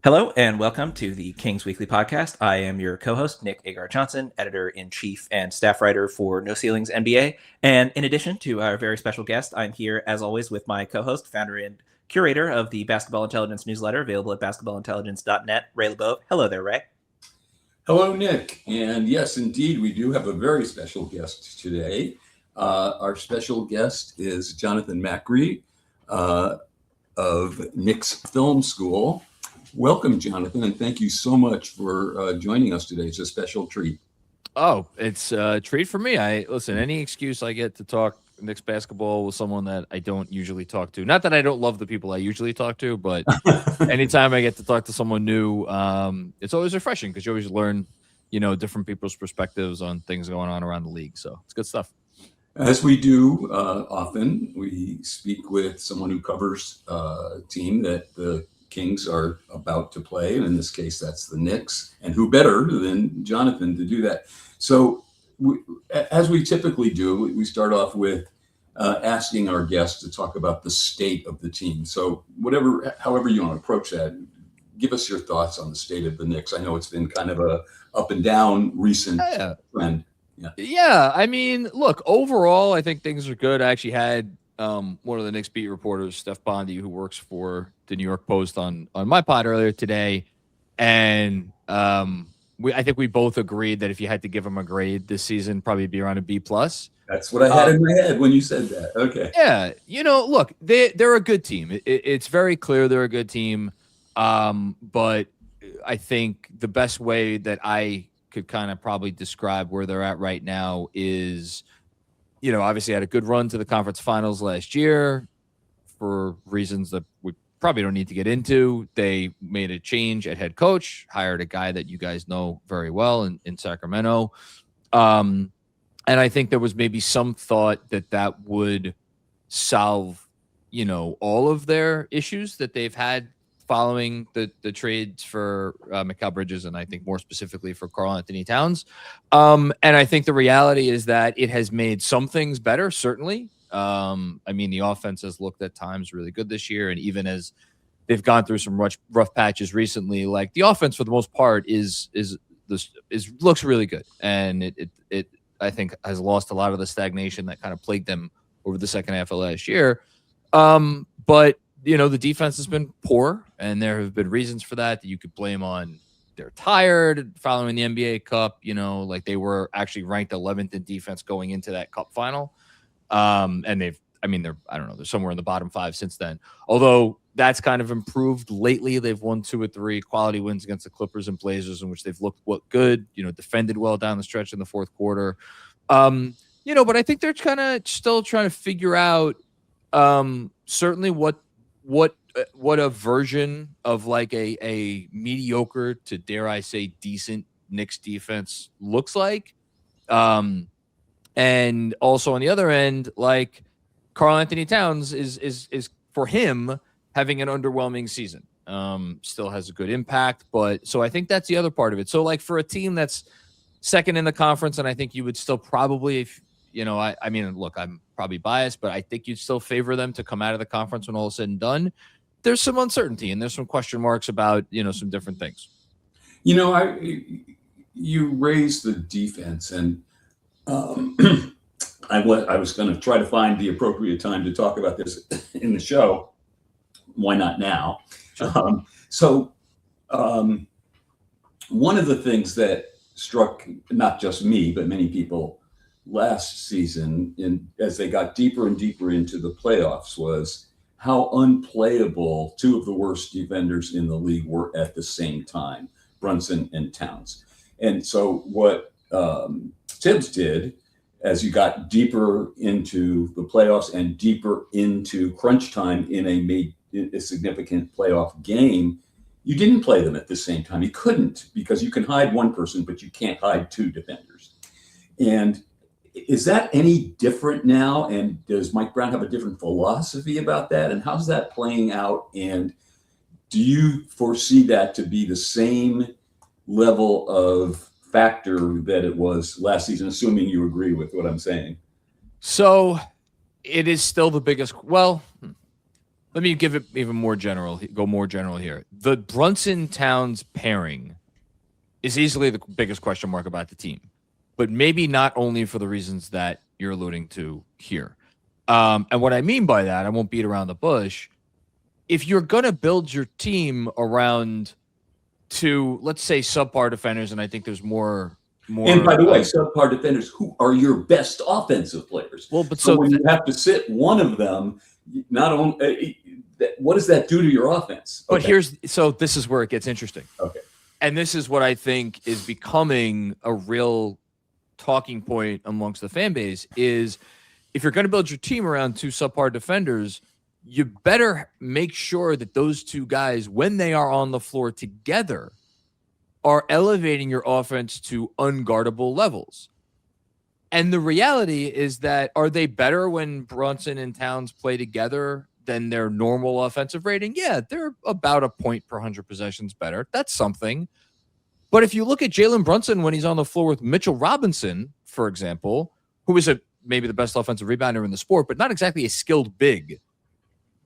Hello and welcome to the Kings Weekly Podcast. I am your co-host, Nick Agar-Johnson, editor-in-chief and staff writer for No Ceilings NBA. And in addition to our very special guest, I'm here, as always, with my co-host, founder and curator of the Basketball Intelligence newsletter, available at basketballintelligence.net, Ray LeBeau. Hello there, Ray. Hello, Nick. And yes, indeed, we do have a very special guest today. Our special guest is Jonathan Macri of Knicks Film School. Welcome, Jonathan, and thank you so much for joining us today. It's a special treat. Oh, it's a treat for me. Listen, any excuse I get to talk Knicks basketball with someone that I don't usually talk to. Not that I don't love the people I usually talk to, but anytime I get to talk to someone new, it's always refreshing because you always learn, different people's perspectives on things going on around the league. So it's good stuff. As we do often, we speak with someone who covers a team that the Kings are about to play. In this case, that's the Knicks. And who better than Jonathan to do that? So as we typically do, we start off with asking our guests to talk about the state of the team. So however you want to approach that, give us your thoughts on the state of the Knicks. I know it's been kind of a up and down recent trend. Yeah. I mean, look, overall, I think things are good. I actually had one of the Knicks beat reporters, Steph Bondy, who works for the New York Post on my pod earlier today. And I think we both agreed that if you had to give him a grade this season, probably be around a B+. That's what I had in my head when you said that. Okay. Yeah. Look, they're a good team. It's very clear they're a good team. But I think the best way that I could kind of probably describe where they're at right now is, obviously had a good run to the conference finals last year for reasons that we probably don't need to get into. They made a change at head coach, hired a guy that you guys know very well in Sacramento. And I think there was maybe some thought that would solve, all of their issues that they've had following the trades for Mikal Bridges, and I think more specifically for Karl-Anthony Towns. And I think the reality is that it has made some things better, certainly. I mean, the offense has looked at times really good this year, and even as they've gone through some rough patches recently, like the offense for the most part looks really good, and it I think has lost a lot of the stagnation that kind of plagued them over the second half of last year. But the defense has been poor, and there have been reasons for that you could blame on they're tired following the NBA Cup. Like they were actually ranked 11th in defense going into that Cup final. And they're somewhere in the bottom 5 since then. Although that's kind of improved lately. They've won 2 or 3 quality wins against the Clippers and Blazers, in which they've looked good, defended well down the stretch in the fourth quarter. But I think they're kind of still trying to figure out certainly what a version of like a mediocre to, dare I say, decent Knicks defense looks like. And also on the other end, like Karl-Anthony Towns is for him having an underwhelming season. Still has a good impact, but so I think that's the other part of it. So like for a team that's second in the conference, and I think you would still probably, I mean, look, I'm probably biased, but I think you'd still favor them to come out of the conference when all is said and done. There's some uncertainty and there's some question marks about, some different things. You raised the defense, and I was going to try to find the appropriate time to talk about this in the show. Why not now? Sure. One of the things that struck not just me, but many people last season, as they got deeper and deeper into the playoffs, was how unplayable 2 of the worst defenders in the league were at the same time, Brunson and Towns. And so what Tibbs did, as you got deeper into the playoffs and deeper into crunch time in a significant playoff game, you didn't play them at the same time. You couldn't, because you can hide one person, but you can't hide 2 defenders. And is that any different now? And does Mike Brown have a different philosophy about that? And how's that playing out? And do you foresee that to be the same level of factor that it was last season, assuming you agree with what I'm saying? So it is still the biggest. Well, Let me give it even more general. Go more general here. The Brunson Towns pairing is easily the biggest question mark about the team, but maybe not only for the reasons that you're alluding to here. And what I mean by that, I won't beat around the bush. If you're going to build your team around two, let's say, subpar defenders, and I think there's more. And by the way, subpar defenders, who are your best offensive players? Well, but so when you have to sit one of them, not only what does that do to your offense? But this is where it gets interesting. Okay. And this is what I think is becoming a real talking point amongst the fan base is if you're going to build your team around two subpar defenders, you better make sure that those two guys, when they are on the floor together, are elevating your offense to unguardable levels. And the reality is that are they better when Brunson and Towns play together than their normal offensive rating? Yeah, they're about a point per 100 possessions better. That's something. But if you look at Jalen Brunson when he's on the floor with Mitchell Robinson, for example, who is maybe the best offensive rebounder in the sport, but not exactly a skilled big,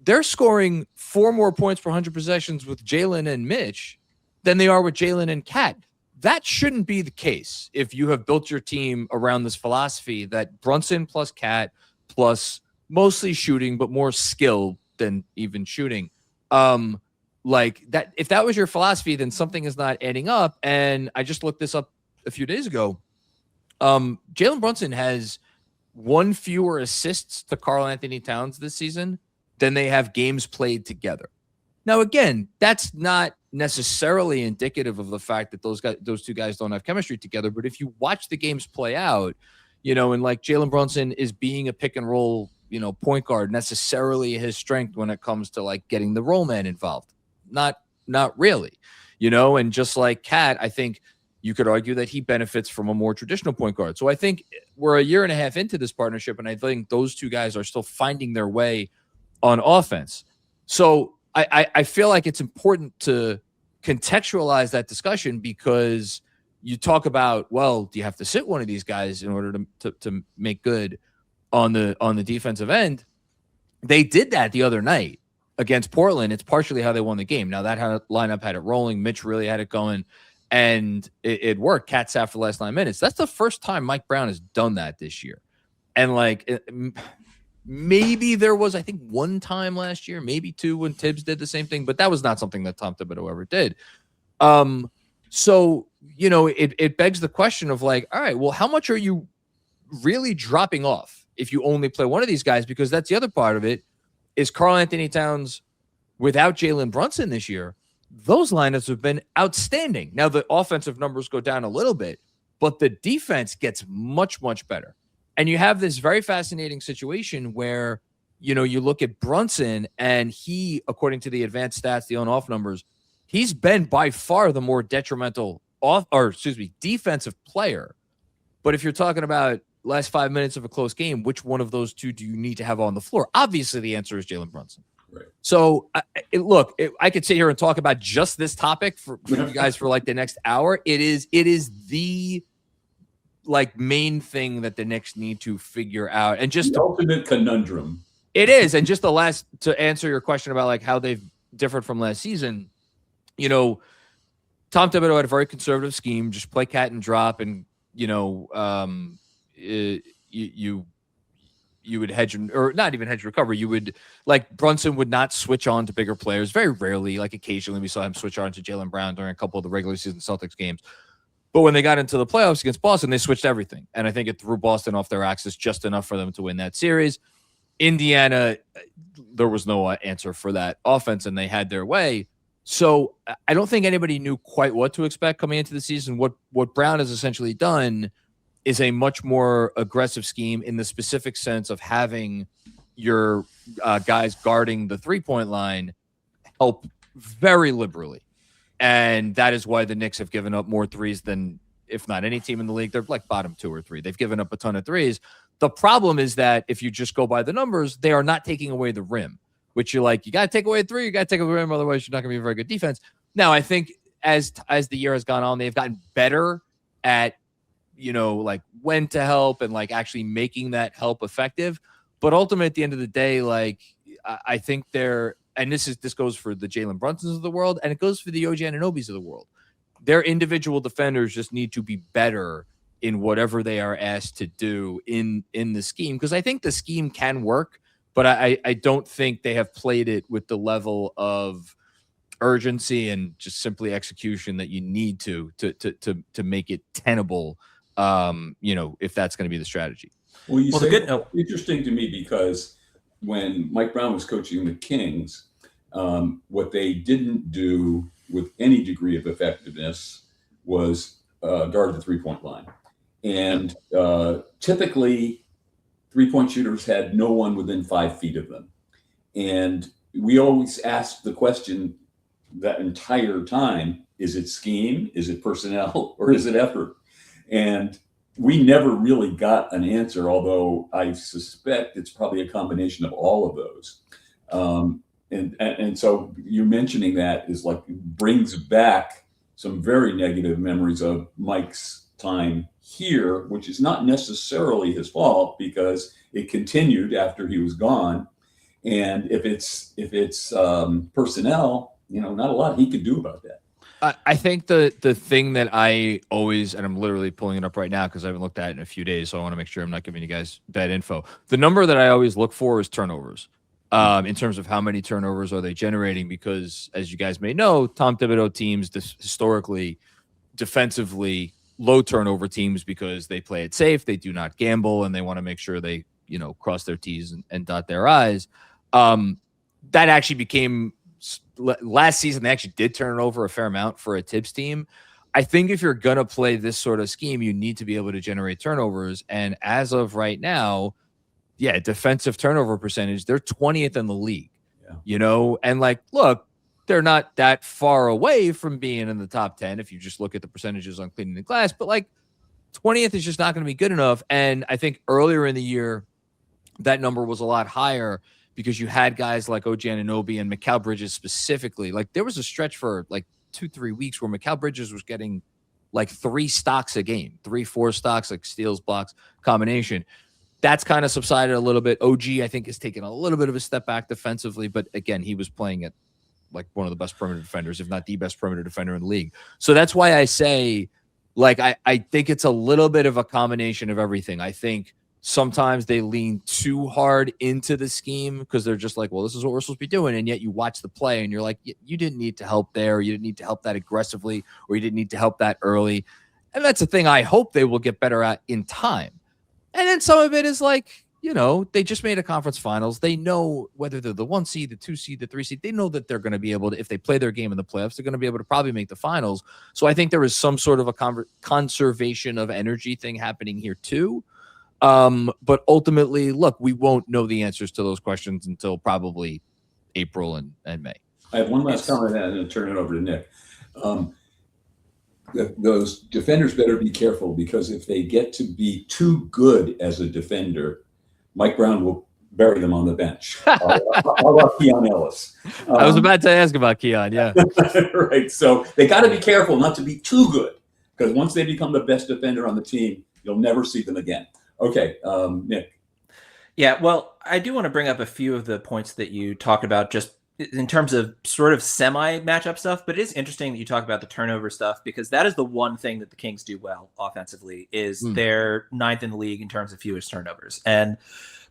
they're scoring 4 more points per 100 possessions with Jalen and Mitch than they are with Jalen and Cat. That shouldn't be the case if you have built your team around this philosophy that Brunson plus Cat plus mostly shooting, but more skill than even shooting. Like that, if that was your philosophy, then something is not adding up. And I just looked this up a few days ago. Jalen Brunson has 1 fewer assists to Karl-Anthony Towns this season than they have games played together. Now, again, that's not necessarily indicative of the fact that those two guys don't have chemistry together. But if you watch the games play out, and like Jalen Brunson is being a pick and roll, point guard, necessarily his strength when it comes to like getting the roll man involved. Not really, and just like Cat, I think you could argue that he benefits from a more traditional point guard. So I think we're a year and a half into this partnership, and I think those two guys are still finding their way on offense. So I feel like it's important to contextualize that discussion because you talk about, well, do you have to sit one of these guys in order to make good on the defensive end? They did that the other night against Portland. It's partially how they won the game. Now that lineup had it rolling. Mitch really had it going, and it worked. Cat sat for the last 9 minutes. That's the first time Mike Brown has done that this year. And maybe there was, I think, 1 time last year, maybe 2 when Tibbs did the same thing, but that was not something that Tom Thibodeau ever did. So, it begs the question of like, all right, well, how much are you really dropping off if you only play one of these guys? Because that's the other part of it is Karl-Anthony Towns without Jalen Brunson this year. Those lineups have been outstanding. Now the offensive numbers go down a little bit, but the defense gets much, much better. And you have this very fascinating situation where, you look at Brunson and he, according to the advanced stats, the on-off numbers, he's been by far the more detrimental defensive player. But if you're talking about last 5 minutes of a close game, which one of those two do you need to have on the floor? Obviously, the answer is Jalen Brunson. Right. So, I could sit here and talk about just this topic for you guys for like the next hour. It is the main thing that the Knicks need to figure out, and just the ultimate conundrum. It is, and just to answer your question about like how they've differed from last season. Tom Thibodeau had a very conservative scheme, just play cat and drop, and you would hedge or not even hedge recovery. You would Brunson would not switch on to bigger players. Very rarely, occasionally we saw him switch on to Jaylen Brown during a couple of the regular season Celtics games. But when they got into the playoffs against Boston, they switched everything. And I think it threw Boston off their axis just enough for them to win that series. Indiana, there was no answer for that offense, and they had their way. So I don't think anybody knew quite what to expect coming into the season. What Brown has essentially done is a much more aggressive scheme in the specific sense of having your guys guarding the three-point line help very liberally. And that is why the Knicks have given up more threes than, if not any team in the league. They're like bottom 2 or 3. They've given up a ton of threes. The problem is that if you just go by the numbers, they are not taking away the rim, which you got to take away a 3, you got to take away the rim, otherwise you're not going to be a very good defense. Now, I think as the year has gone on, they've gotten better at, when to help and actually making that help effective. But ultimately, at the end of the day, I think and this goes for the Jalen Brunsons of the world, and it goes for the OG Anunobys of the world. Their individual defenders just need to be better in whatever they are asked to do in the scheme, because I think the scheme can work, but I don't think they have played it with the level of urgency and just simply execution that you need to make it tenable. If that's going to be the strategy. Well, interesting to me because when Mike Brown was coaching the Kings, what they didn't do with any degree of effectiveness was guard the three-point line. And typically, three-point shooters had no one within 5 feet of them. And we always asked the question that entire time, is it scheme, is it personnel, or is it effort? And we never really got an answer, although I suspect it's probably a combination of all of those. And so you mentioning that is like brings back some very negative memories of Mike's time here, which is not necessarily his fault because it continued after he was gone. And if it's personnel, not a lot he could do about that. I think the thing that I always, and I'm literally pulling it up right now because I haven't looked at it in a few days, so I want to make sure I'm not giving you guys bad info. The number that I always look for is turnovers, in terms of how many turnovers are they generating, because as you guys may know, Tom Thibodeau teams historically defensively low turnover teams because they play it safe, they do not gamble, and they want to make sure they cross their T's and dot their I's. That actually became last season. They actually did turn it over a fair amount for a Tibbs team. I think if you're going to play this sort of scheme, you need to be able to generate turnovers. And as of right now, defensive turnover percentage, they're 20th in the league, and look, they're not that far away from being in the top 10 if you just look at the percentages on cleaning the glass, but 20th is just not going to be good enough. And I think earlier in the year, that number was a lot higher because you had guys like OG Anunoby and Mikal Bridges specifically. There was a stretch for 2-3 weeks where Mikal Bridges was getting 3 stocks a game, 3-4 stocks, steals, blocks, combination. That's kind of subsided a little bit. OG, I think, has taken a little bit of a step back defensively, but again, he was playing at one of the best perimeter defenders, if not the best perimeter defender in the league. So that's why I say, I think it's a little bit of a combination of everything. I think sometimes they lean too hard into the scheme because they're just well, this is what we're supposed to be doing. And yet you watch the play and you're like, you didn't need to help there. You didn't need to help that aggressively, or you didn't need to help that early. And that's the thing I hope they will get better at in time. And then some of it is they just made a conference finals. They know whether they're the 1 seed, the 2 seed, the 3 seed, they know that they're going to be able to, if they play their game in the playoffs, they're going to be able to probably make the finals. So I think there is some sort of a conservation of energy thing happening here too. But ultimately, look, we won't know the answers to those questions until probably April and May. I have one last comment and then turn it over to Nick. Those defenders better be careful, because if they get to be too good as a defender, Mike Brown will bury them on the bench. How about Keon Ellis? I was about to ask about Keon, yeah. Right. So they got to be careful not to be too good, because once they become the best defender on the team, you'll never see them again. Okay, Nick. Yeah, well, I do want to bring up a few of the points that you talked about just in terms of sort of semi-matchup stuff, but it is interesting that you talk about the turnover stuff, because that is the one thing that the Kings do well offensively is they're 9th in the league in terms of fewest turnovers. And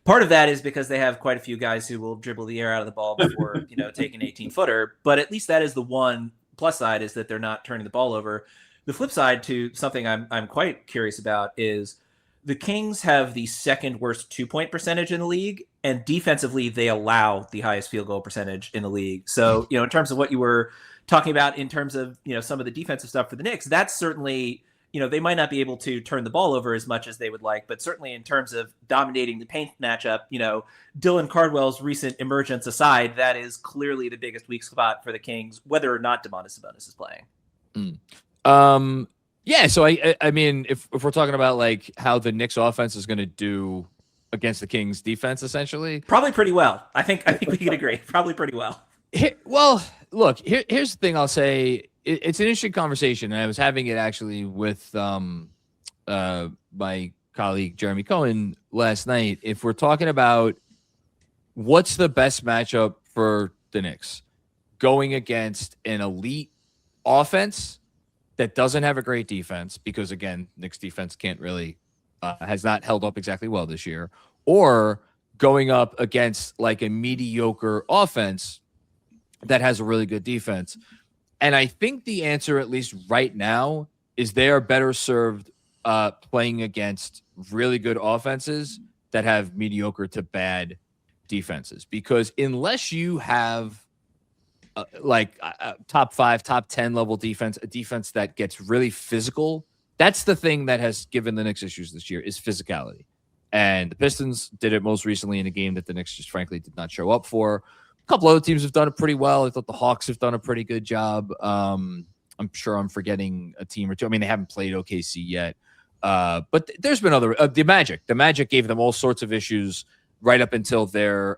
part of that is because they have quite a few guys who will dribble the air out of the ball before, take an 18-footer. But at least that is the one plus side, is that they're not turning the ball over. The flip side to something I'm quite curious about is the Kings have the 2nd worst 2-point percentage in the league, and defensively they allow the highest field goal percentage in the league. So, in terms of what you were talking about in terms of, some of the defensive stuff for the Knicks, that's certainly, they might not be able to turn the ball over as much as they would like, but certainly in terms of dominating the paint matchup, Dylan Cardwell's recent emergence aside, that is clearly the biggest weak spot for the Kings, whether or not Domantas Sabonis is playing. Yeah, so I mean, if we're talking about how the Knicks offense is going to do against the Kings defense, essentially, probably pretty well. I think we can agree, probably pretty well. Well, look, here's the thing I'll say. It's an interesting conversation, and I was having it actually with my colleague Jeremy Cohen last night. If we're talking about what's the best matchup for the Knicks? Going against an elite offense that doesn't have a great defense, because again, Knicks defense can't really has not held up exactly well this year, or going up against like a mediocre offense that has a really good defense. And I think the answer, at least right now, is they are better served playing against really good offenses that have mediocre to bad defenses, because unless you have top 5, top 10 level defense, a defense that gets really physical. That's the thing that has given the Knicks issues this year, is physicality. And the Pistons did it most recently in a game that the Knicks just frankly did not show up for. A couple other teams have done it pretty well. I thought the Hawks have done a pretty good job. I'm sure I'm forgetting a team or two. I mean, they haven't played OKC yet. But there's been other the Magic. The Magic gave them all sorts of issues right up until their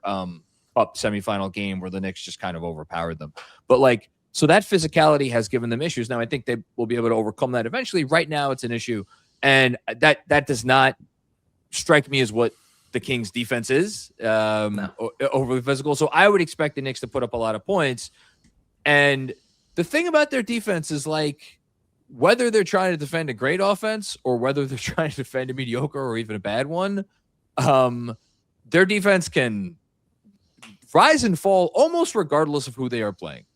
up semifinal game where the Knicks just kind of overpowered them. But like, so that physicality has given them issues. Now I think they will be able to overcome that eventually. Right now it's an issue. And that does not strike me as what the Kings defense is, overly physical. So I would expect the Knicks to put up a lot of points. And the thing about their defense is, like, whether they're trying to defend a great offense or whether they're trying to defend a mediocre or even a bad one, their defense can rise and fall almost regardless of who they are playing.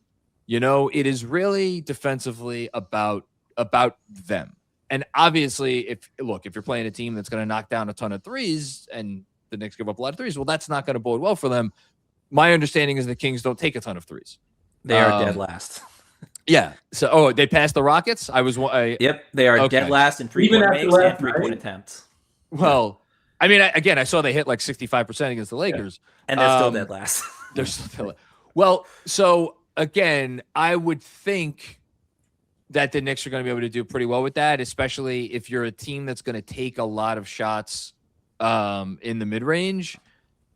You know, it is really defensively about them. And obviously, if you're playing a team that's going to knock down a ton of threes and the Knicks give up a lot of threes, well, that's not going to bode well for them. My understanding is the Kings don't take a ton of threes. They are dead last. Yeah. So, they passed the Rockets. Yep. They are dead last in three-point makes and three-point attempts. Well, I mean, I saw they hit like 65% against the Lakers. Yeah. And they're still dead last. They're still well, so again, I would think that the Knicks are going to be able to do pretty well with that, especially if you're a team that's going to take a lot of shots in the mid-range.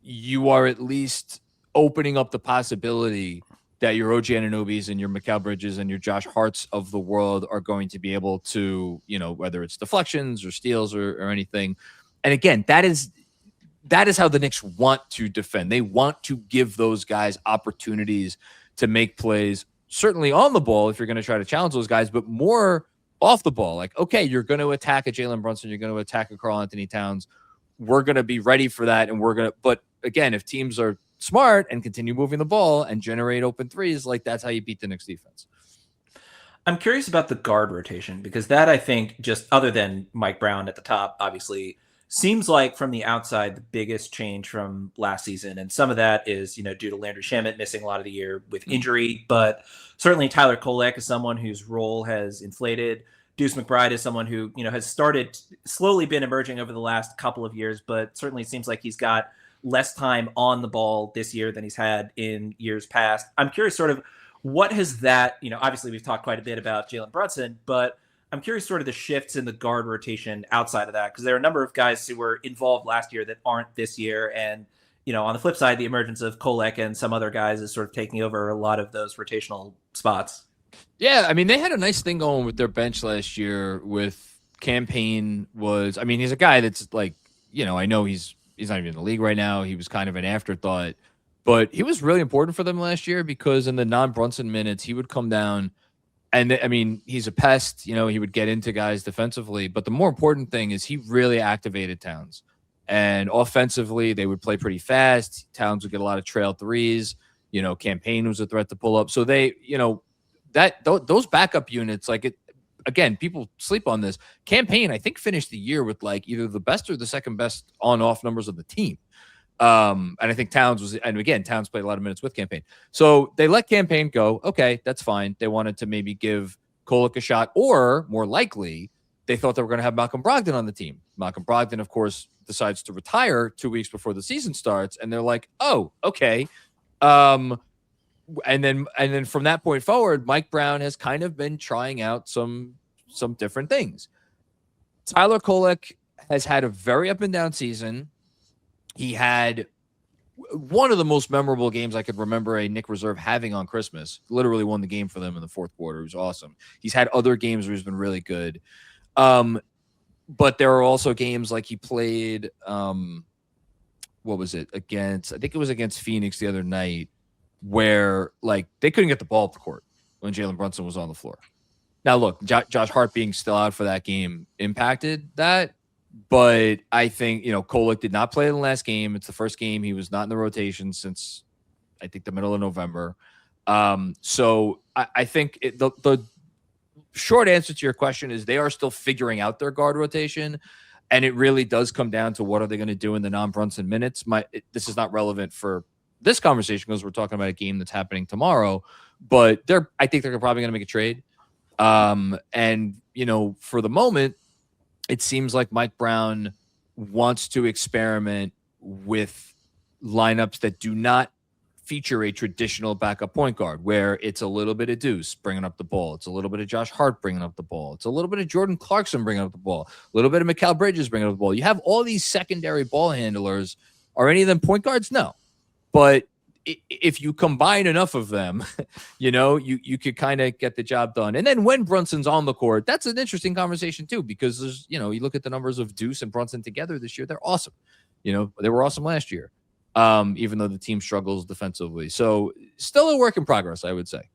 You are at least opening up the possibility that your OG Anunobys and your Mikal Bridges and your Josh Harts of the world are going to be able to, whether it's deflections or steals or anything. And again, that is how the Knicks want to defend. They want to give those guys opportunities to make plays, certainly on the ball if you're going to try to challenge those guys, but more off the ball. Like, okay, you're going to attack a Jalen Brunson, you're going to attack a Karl-Anthony Towns. We're going to be ready for that, and but again, if teams are smart and continue moving the ball and generate open threes, like, that's how you beat the Knicks defense. I'm curious about the guard rotation, because that, I think, just other than Mike Brown at the top, obviously, seems like from the outside the biggest change from last season. And some of that is, due to Landry Shamet missing a lot of the year with injury, but certainly Tyler Kolek is someone whose role has inflated. Deuce McBride is someone who, has slowly been emerging over the last couple of years, but certainly seems like he's got less time on the ball this year than he's had in years past. I'm curious sort of what has that, obviously we've talked quite a bit about Jalen Brunson, but I'm curious sort of the shifts in the guard rotation outside of that, because there are a number of guys who were involved last year that aren't this year. And, on the flip side, the emergence of Kolek and some other guys is sort of taking over a lot of those rotational spots. Yeah, I mean, they had a nice thing going with their bench last year with Campaign he's a guy that's like, I know he's not even in the league right now. He was kind of an afterthought, but he was really important for them last year because in the non-Brunson minutes, he would come down. And I mean, he's a pest, he would get into guys defensively, but the more important thing is he really activated Towns. And offensively, they would play pretty fast. Towns would get a lot of trail threes. Campaign was a threat to pull up. So they, those backup units, again, people sleep on this. Campaign, I think, finished the year with like either the best or the second best on-off numbers of the team. And I think Towns played a lot of minutes with Campaign. So they let Campaign go. Okay, that's fine. They wanted to maybe give Kolek a shot, or more likely, they thought they were going to have Malcolm Brogdon on the team. Malcolm Brogdon, of course, decides to retire 2 weeks before the season starts. And they're like, oh, okay. And then from that point forward, Mike Brown has kind of been trying out some different things. Tyler Kolek has had a very up and down season. He had one of the most memorable games I could remember a Knick reserve having on Christmas. Literally won the game for them in the fourth quarter. It was awesome. He's had other games where he's been really good. But there are also games like he played what was it against? I think it was against Phoenix the other night, where like they couldn't get the ball up the court when Jalen Brunson was on the floor. Now, look, Josh Hart being still out for that game impacted that, but I think Kolek did not play in the last game. It's the first game he was not in the rotation since I think the middle of November. So I think the short answer to your question is they are still figuring out their guard rotation. And it really does come down to what are they going to do in the non-Brunson minutes. This is not relevant for this conversation because we're talking about a game that's happening tomorrow. But I think they're probably going to make a trade. And for the moment, it seems like Mike Brown wants to experiment with lineups that do not feature a traditional backup point guard, where it's a little bit of Deuce bringing up the ball. It's a little bit of Josh Hart bringing up the ball. It's a little bit of Jordan Clarkson bringing up the ball. A little bit of Mikal Bridges bringing up the ball. You have all these secondary ball handlers. Are any of them point guards? No. But if you combine enough of them, you could kind of get the job done. And then when Brunson's on the court, that's an interesting conversation too, because there's, you look at the numbers of Deuce and Brunson together this year, they're awesome. They were awesome last year. Even though the team struggles defensively. So still a work in progress, I would say.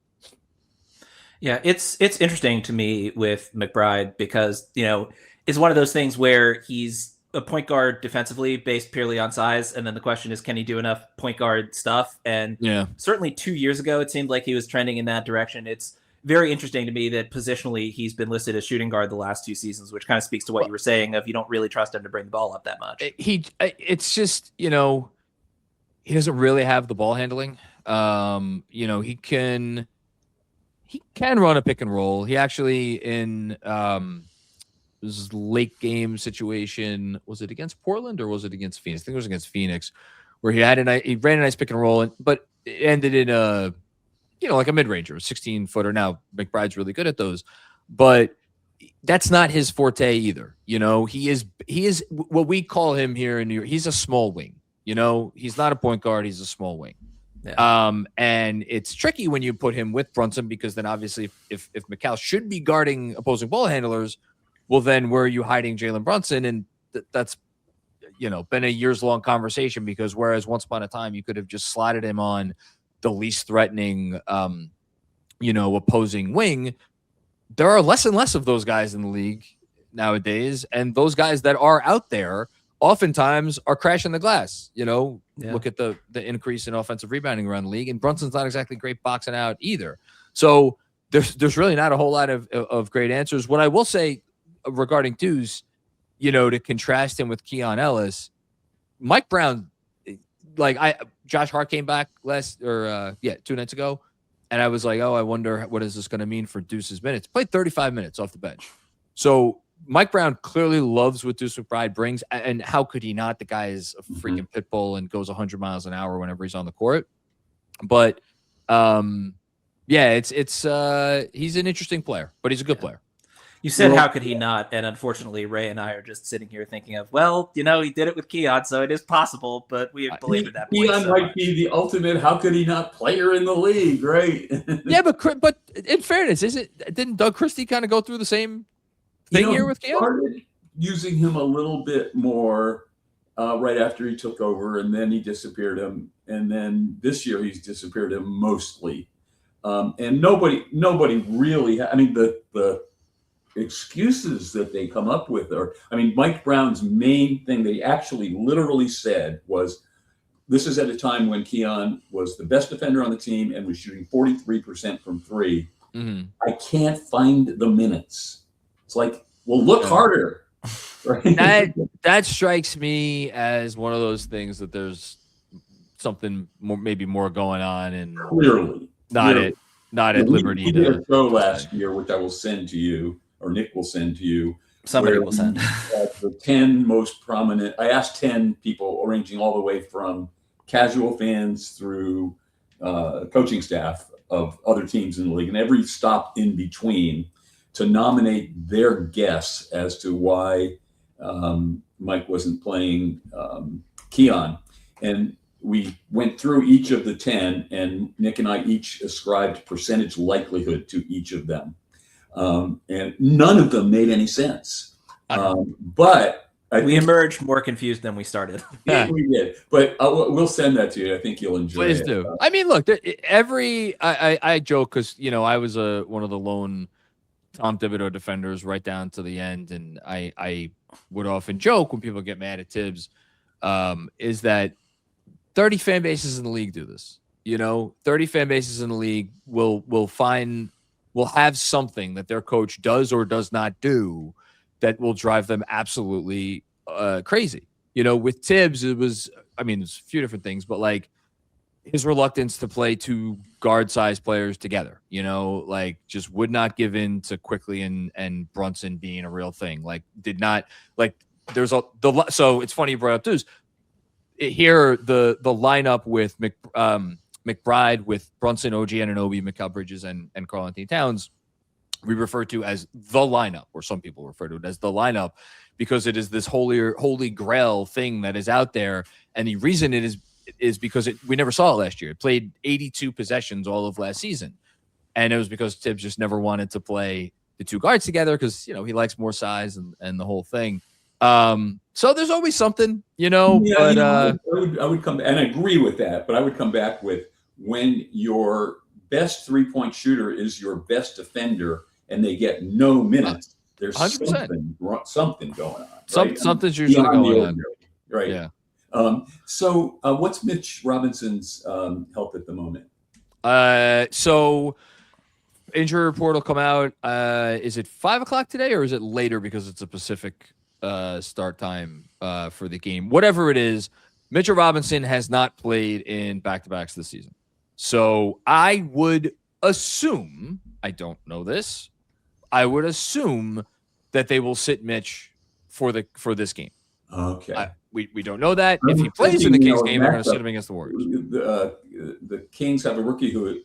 Yeah, it's interesting to me with McBride because, it's one of those things where he's a point guard defensively based purely on size. And then the question is, can he do enough point guard stuff? And certainly 2 years ago, it seemed like he was trending in that direction. It's very interesting to me that positionally he's been listed as shooting guard the last 2 seasons, which kind of speaks to what you were saying of you don't really trust him to bring the ball up that much. It's just, he doesn't really have the ball handling. He can run a pick and roll. He actually in this late game situation, was it against Portland or was it against Phoenix? I think it was against Phoenix, where he ran a nice pick and roll, but it ended in like a mid-ranger, 16-footer. Now McBride's really good at those, but that's not his forte either. He is what we call him here in New York. He's a small wing. He's not a point guard. He's a small wing. Yeah. And it's tricky when you put him with Brunson, because then obviously if Mikal should be guarding opposing ball handlers, well, then where are you hiding Jalen Brunson? And that's, been a years-long conversation, because whereas once upon a time you could have just slotted him on the least threatening, opposing wing, there are less and less of those guys in the league nowadays. And those guys that are out there oftentimes are crashing the glass. Look at the increase in offensive rebounding around the league, and Brunson's not exactly great boxing out either. So there's really not a whole lot of great answers. What I will say regarding Deuce, to contrast him with Keon Ellis, Mike Brown, Josh Hart came back 2 nights ago, and I was like, oh, I wonder what is this going to mean for Deuce's minutes. Played 35 minutes off the bench. So Mike Brown clearly loves what Deuce McBride brings, and how could he not? The guy is a freaking pit bull and goes 100 miles an hour whenever he's on the court. But it's he's an interesting player, but he's a good player. You said, how could he not? And unfortunately, Ray and I are just sitting here thinking of, he did it with Keon, so it is possible, but we have believed that. Keon might be the ultimate, how could he not player in the league, right? Yeah, but in fairness, didn't Doug Christie kind of go through the same thing here with Keon? Started using him a little bit more right after he took over, and then he disappeared him. And then this year he's disappeared him mostly. And nobody really, the excuses that they come up with are, Mike Brown's main thing that he actually literally said was, this is at a time when Keon was the best defender on the team and was shooting 43% from three. Mm-hmm. I can't find the minutes. It's like, well, look harder. Right? That strikes me as one of those things that there's something maybe more going on, and clearly not at liberty. We did a show last year, which I will send to you, or Nick will send to you. Somebody will send. The 10 most prominent. I asked 10 people, ranging all the way from casual fans through coaching staff of other teams in the league, and every stop in between, to nominate their guess as to why Mike wasn't playing Keon. And we went through each of the 10, and Nick and I each ascribed percentage likelihood to each of them. And none of them made any sense. But We emerged more confused than we started. Yeah, we did, but we'll send that to you. I think you'll enjoy Please it. do. I mean, look, I joke because I was one of the lone Tom Thibodeau defenders right down to the end, and I would often joke when people get mad at Tibbs, is that 30 fan bases in the league do this. 30 fan bases in the league will have something that their coach does or does not do that will drive them absolutely crazy. With Tibbs, it's a few different things, but like his reluctance to play two guard-sized players together, just would not give in to Quickly and Brunson being a real thing. So it's funny you brought up Deuce. Here, the lineup with McBride, with Brunson, OG Anunoby, Mikal Bridges, and Karl-Anthony Towns, we refer to as the lineup, or some people refer to it as the lineup, because it is this holy grail thing that is out there. And the reason it is because we never saw it last year. It played 82 possessions all of last season. And it was because Tibbs just never wanted to play the two guards together because, he likes more size and the whole thing. So there's always something, but I would come, and I agree with that, but I would come back with when your best 3-point shooter is your best defender and they get no minutes, there's 100%. something going on. Right? Something's usually going on. Right. Yeah. So what's Mitch Robinson's health at the moment? So injury report will come out. Is it 5:00 today or is it later because it's a Pacific start time for the game? Whatever it is, Mitchell Robinson has not played in back-to-backs this season. So I would assume, I don't know this, I would assume that they will sit Mitch for this game. Okay. We don't know that. If he plays in the Kings game, they're going to sit him against the Warriors. The Kings have a rookie who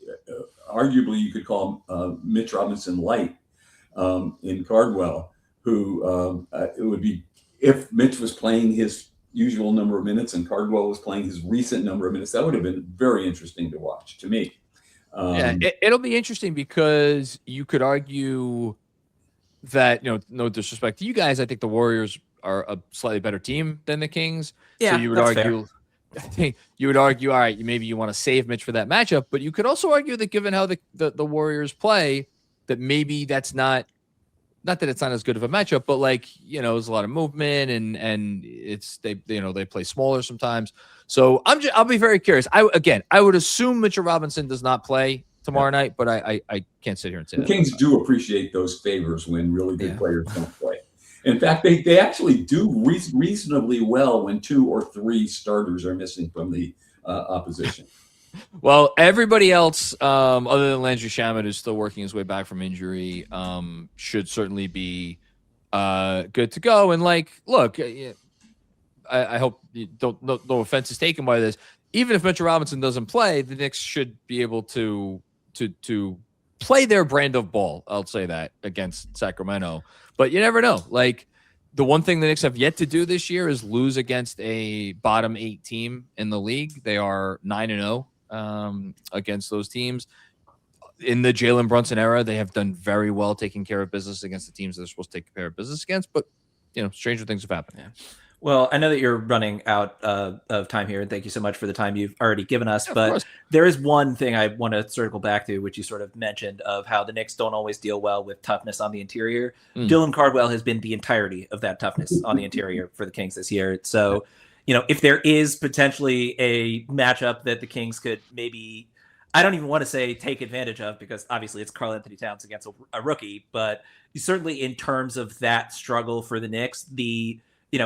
arguably you could call Mitch Robinson light in Cardwell, who it would be if Mitch was playing his usual number of minutes and Cardwell was playing his recent number of minutes. That would have been very interesting to watch to me. It'll be interesting because you could argue that, no disrespect to you guys, I think the Warriors are a slightly better team than the Kings. Yeah, so you would argue, I think you would argue, all right, maybe you want to save Mitch for that matchup, but you could also argue that given how the Warriors play, that maybe that's not that it's not as good of a matchup, but there's a lot of movement and it's they play smaller sometimes. So I'll be very curious. I would assume Mitchell Robinson does not play tomorrow night, but I can't sit here and say the Kings do appreciate those favors when really good players don't play. In fact, they actually do reasonably well when 2 or 3 starters are missing from the opposition. Well, everybody else, other than Landry Shamet, who's still working his way back from injury, should certainly be good to go. And look, I hope no offense is taken by this. Even if Mitchell Robinson doesn't play, the Knicks should be able to play their brand of ball. I'll say that against Sacramento, but you never know. The one thing the Knicks have yet to do this year is lose against a bottom 8 team in the league. They are 9-0 against those teams. In the Jalen Brunson era, they have done very well taking care of business against the teams they're supposed to take care of business against. But stranger things have happened. Yeah. Well, I know that you're running out of time here, and thank you so much for the time you've already given us. But there is one thing I want to circle back to, which you sort of mentioned, of how the Knicks don't always deal well with toughness on the interior. Dylan Cardwell has been the entirety of that toughness on the interior for the Kings this year. So, if there is potentially a matchup that the Kings could maybe, I don't even want to say take advantage of, because obviously it's Karl-Anthony Towns against a rookie, but certainly in terms of that struggle for the Knicks,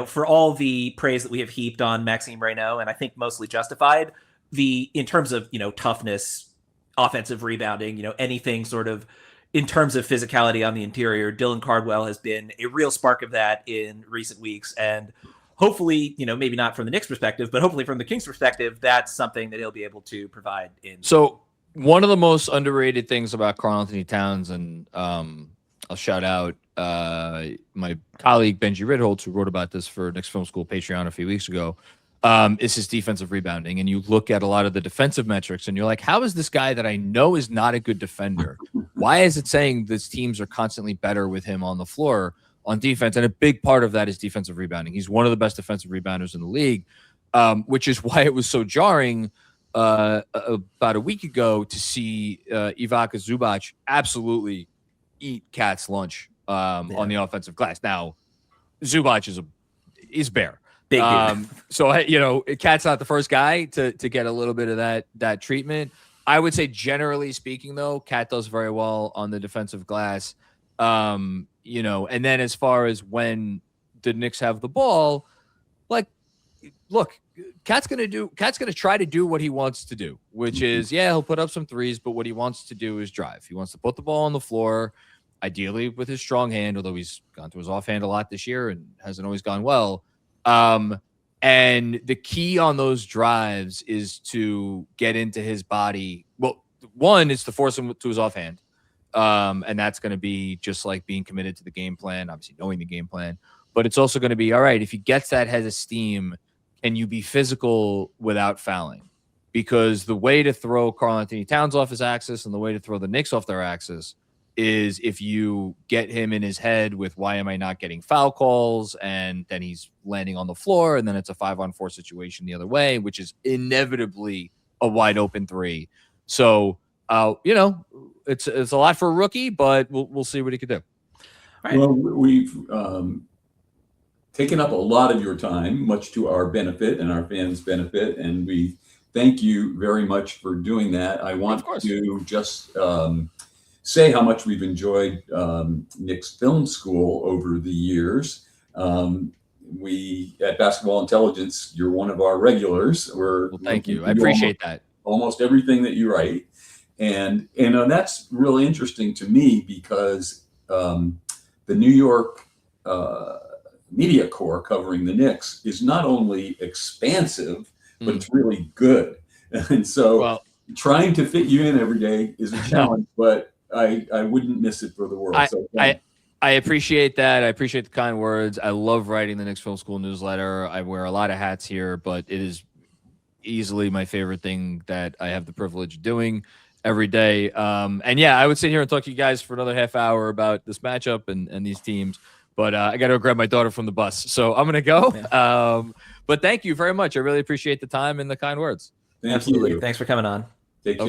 for all the praise that we have heaped on Maxime Reynaud, and I think mostly justified, in terms of, toughness, offensive rebounding, anything sort of in terms of physicality on the interior, Dylan Cardwell has been a real spark of that in recent weeks. And hopefully, maybe not from the Knicks perspective, but hopefully from the Kings perspective, that's something that he'll be able to provide in. So one of the most underrated things about Karl-Anthony Towns, and I'll shout out my colleague Benji Ritholtz, who wrote about this for Knicks Film School Patreon a few weeks ago, is his defensive rebounding. And you look at a lot of the defensive metrics and you're like, how is this guy that I know is not a good defender? Why is it saying these teams are constantly better with him on the floor? on defense. And a big part of that is defensive rebounding. He's one of the best defensive rebounders in the league, which is why it was so jarring about a week ago to see Ivica Zubac absolutely eat Cat's lunch on the offensive glass. Now, Zubac is bare. Big dude. So Cat's not the first guy to get a little bit of that treatment. I would say, generally speaking, though, Cat does very well on the defensive glass. And then as far as when the Knicks have the ball, like, look, Cat's gonna try to do what he wants to do, which is, he'll put up some threes, but what he wants to do is drive. He wants to put the ball on the floor, ideally with his strong hand, although he's gone to his offhand a lot this year and hasn't always gone well. And the key on those drives is to get into his body. Well, one is to force him to his offhand. And that's going to be just like being committed to the game plan, obviously knowing the game plan. But it's also going to be, all right, if he gets that head of steam, can you be physical without fouling? Because the way to throw Karl-Anthony Towns off his axis and the way to throw the Knicks off their axis is if you get him in his head with, why am I not getting foul calls? And then he's landing on the floor, and then it's a 5-on-4 situation the other way, which is inevitably a wide open three. So, it's a lot for a rookie, but we'll see what he could do. Right. Well, we've taken up a lot of your time, much to our benefit and our fans' benefit, and we thank you very much for doing that. I want to just say how much we've enjoyed Knicks Film School over the years. We at Basketball Intelligence, you're one of our regulars. Well, thank you. I appreciate that. Almost everything that you write. And that's really interesting to me because the New York media corps covering the Knicks is not only expansive, but it's really good. And so trying to fit you in every day is a challenge, but I wouldn't miss it for the world. I appreciate that. I appreciate the kind words. I love writing the Knicks Film School newsletter. I wear a lot of hats here, but it is easily my favorite thing that I have the privilege of doing every day. And I would sit here and talk to you guys for another half hour about this matchup and these teams, but I got to go grab my daughter from the bus. So I'm going to go. Yeah. But thank you very much. I really appreciate the time and the kind words. Absolutely. Thanks for coming on. Take care.